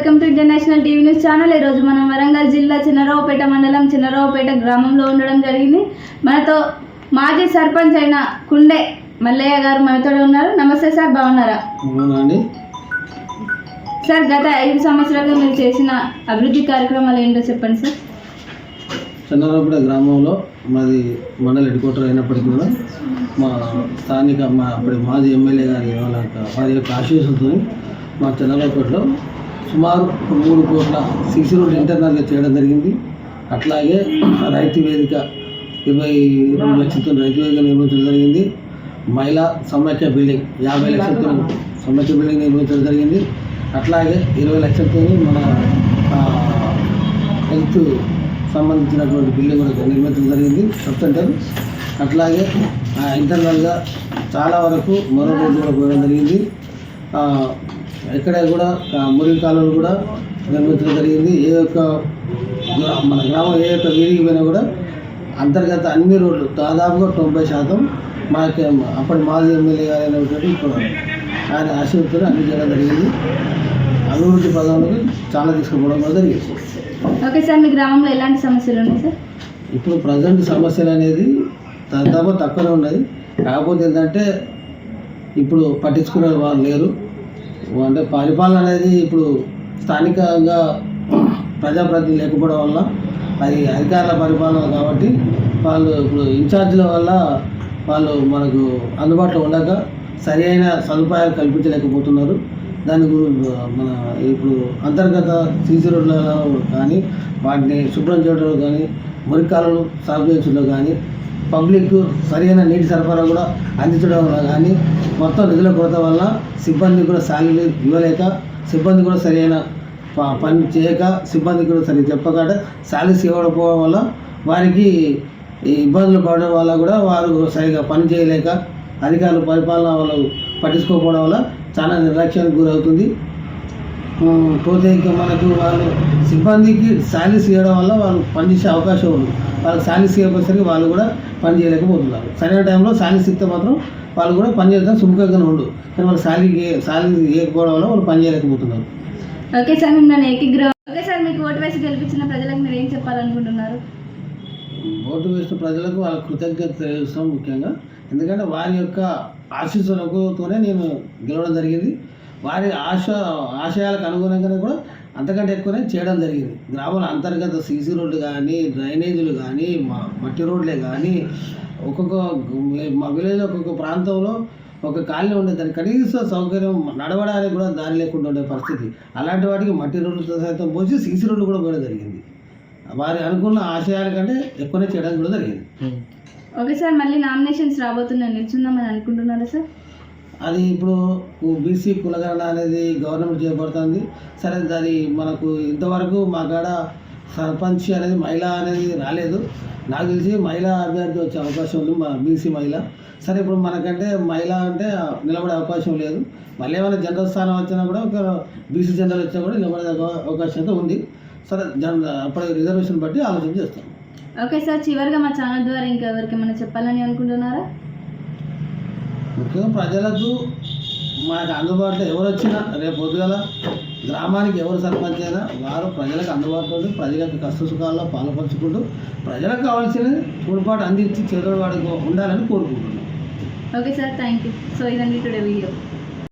Welcome to international TV news channel. ఈరోజు మనం వరంగల్ జిల్లా చిన్నరావుపేట మండలం చిన్నరావుపేట గ్రామంలో ఉండడం జరిగింది. మనతో మాజీ సర్పంచ్ అయిన కుండే మల్లయ్య గారు మనతో ఉన్నారు. నమస్తే సార్, బాగున్నారా? సార్, గత 5 సంవత్సరాలుగా మీరు చేసిన అభివృద్ధి కార్యక్రమాలు ఏంటో చెప్పండి సార్. చిన్నరావుపేట గ్రామంలో మాది మండల హెడ్ క్వార్టర్ అయినప్పటికీ కూడా మా స్థానిక అప్పటి మాజీ ఎమ్మెల్యే గారి వారి యొక్క ఆశీస్సులతో మా చిన్నరావుపేటలో సుమారు 3 కోట్ల సిసి రోడ్డు ఇంటర్నల్గా చేయడం జరిగింది. అట్లాగే రైతు వేదిక 22 లక్షలతో రైతు వేదిక నిర్మించడం జరిగింది. మహిళా సమైక్య బిల్డింగ్ 50 లక్షలతో సమైక్య బిల్డింగ్ నిర్మించడం జరిగింది. అట్లాగే 20 లక్షలతో మన హెల్త్ సంబంధించినటువంటి బిల్డింగ్ కూడా నిర్మించడం జరిగింది, సబ్ సెంటర్. అట్లాగే ఇంటర్నల్గా చాలా వరకు మరో రోడ్డు కూడా పోయడం జరిగింది. ఎక్కడ కూడా మురికి కాలువలు కూడా నిర్మించడం జరిగింది. మన గ్రామం ఏ యొక్క వీధికి పోయినా కూడా అంతర్గత అన్ని రోడ్లు దాదాపుగా 90% మనకి అప్పటి మాజీ ఎమ్మెల్యే గారు అయినటువంటి ఆయన ఆశీర్వతో అన్ని చేయడం జరిగింది. అభివృద్ధి పదంలోకి చాలా తీసుకుపోవడం కూడా జరిగింది. ఓకే సార్, మీ గ్రామంలో ఎలాంటి సమస్యలు ఉన్నాయి సార్? ఇప్పుడు ప్రజెంట్ సమస్యలు అనేది దాదాపు తక్కువనే ఉన్నాయి. కాకపోతే ఏంటంటే ఇప్పుడు పట్టించుకునే వాళ్ళు లేరు. అంటే పరిపాలన అనేది ఇప్పుడు స్థానికంగా ప్రజాప్రతినిధులు లేకపోవడం వల్ల అది అధికారుల పరిపాలన కాబట్టి వాళ్ళు ఇప్పుడు ఇన్ఛార్జీల వల్ల వాళ్ళు మనకు అందుబాటులో ఉండక సరి అయిన సదుపాయాలు కల్పించలేకపోతున్నారు. దాని మన ఇప్పుడు అంతర్గత సీసీ రోడ్లలో కానీ వాటిని శుభ్రం చేయడంలో కానీ మురికాలను సాగు చేయించడంలో కానీ పబ్లిక్ సరైన నీటి సరఫరా కూడా అందించడం వల్ల కానీ మొత్తం నిధుల కొరత వల్ల సిబ్బంది కూడా శాలరీ ఇవ్వలేక సిబ్బంది కూడా సరైన పని చేయక సిబ్బంది కూడా సరిగ్గా చెప్పకుండా శాలరీస్ ఇవ్వకపోవడం వల్ల వారికి ఇబ్బందులు పడడం వల్ల కూడా వారు సరిగా పని చేయలేక అధికారులు పరిపాలన వాళ్ళు పట్టించుకోకపోవడం వల్ల చాలా నిర్లక్ష్యానికి గురవుతుంది. పోతే ఇంకా మనకు వాళ్ళు సిబ్బందికి శాలరీస్ ఇవ్వడం వల్ల వాళ్ళు పనిచేసే అవకాశం ఉంది. వాళ్ళకి శాలరీస్ ఇవ్వకపోయేసరికి వాళ్ళు కూడా పని చేయలేకపోతున్నారు. సరైన టైంలో శాలరీస్ ఇస్తే మాత్రం వాళ్ళు కూడా పని చేయడం సుముఖంగానే ఉండు, కానీ వాళ్ళు శాలరీ ఇవ్వకపోవడం వల్ల వాళ్ళు పని చేయలేకపోతున్నారు. ఓకే సార్, మిమ్మల్ని ఏకీగ్రహం. ఓకే సార్, మీకు ఓటు వేసి గెలిపించిన ప్రజలకు మీరు ఏం చెప్పాలనుకుంటున్నారు? ఓటు వేసిన ప్రజలకు వాళ్ళ కృతజ్ఞత తెలుస్తాం ముఖ్యంగా. ఎందుకంటే వారి యొక్క ఆశీస్సులతోనే నేను గెలవడం జరిగింది. వారి ఆశయాలకు అనుగుణంగానే కూడా అంతకంటే ఎక్కువనే చేయడం జరిగింది. గ్రామాల అంతర్గత సీసీ రోడ్లు కానీ డ్రైనేజీలు కానీ మట్టి రోడ్లే కానీ మా విలేజ్లో ఒక్కొక్క ప్రాంతంలో ఒక కాలనీ ఉండే దానికి కనీస సౌకర్యం నడవడానికి కూడా దారి లేకుండా ఉండే పరిస్థితి. అలాంటి వాటికి మట్టి రోడ్లతో సైతం పోసి సీసీ రోడ్లు కూడా పోయడం జరిగింది. వారి అనుకున్న ఆశయాల కంటే ఎక్కువనే చేయడానికి కూడా జరిగింది. ఓకే సార్, మళ్ళీ నామినేషన్స్ రాబోతున్నాయి, నిల్చుందామని అనుకుంటున్నారా సార్? అది ఇప్పుడు బీసీ కులగణన అనేది గవర్నమెంట్ చేపడుతుంది. సరే, దాని మనకు ఇంతవరకు మా కాడ సర్పంచ్ అనేది మహిళ అనేది రాలేదు. నాకు తెలిసి మహిళా అభ్యర్థి వచ్చే అవకాశం ఉంది, మా బీసీ మహిళ. సరే, ఇప్పుడు మనకంటే మహిళ అంటే నిలబడే అవకాశం లేదు. మళ్ళీ ఏమైనా జనరల్ స్థానం వచ్చినా కూడా ఒక బీసీ జనరల్ వచ్చినా కూడా నిలబడే అవకాశం అయితే ఉంది. సరే, అప్పటి రిజర్వేషన్ బట్టి ఆలోచన చేస్తాం. ఓకే సార్, చివరిగా మా ఛానల్ ద్వారా ఇంకా ఎవరికి ఏమైనా చెప్పాలని అనుకుంటున్నారా? ముఖ్యంగా ప్రజలకు మాకు అందుబాటులో ఎవరు వచ్చినా రేపు పొద్దుగల గ్రామానికి ఎవరు సర్పంచ్ అయినా వారు ప్రజలకు అందుబాటులో ప్రజలకు కష్ట సుఖాల్లో పాల్పంచుకుంటూ ప్రజలకు కావాల్సిన తోడ్పాటు అందించి చేదోడు వాడుకు ఉండాలని కోరుకుంటున్నాను. Okay sir, thank you. So ఇదండి టుడే వీడియో.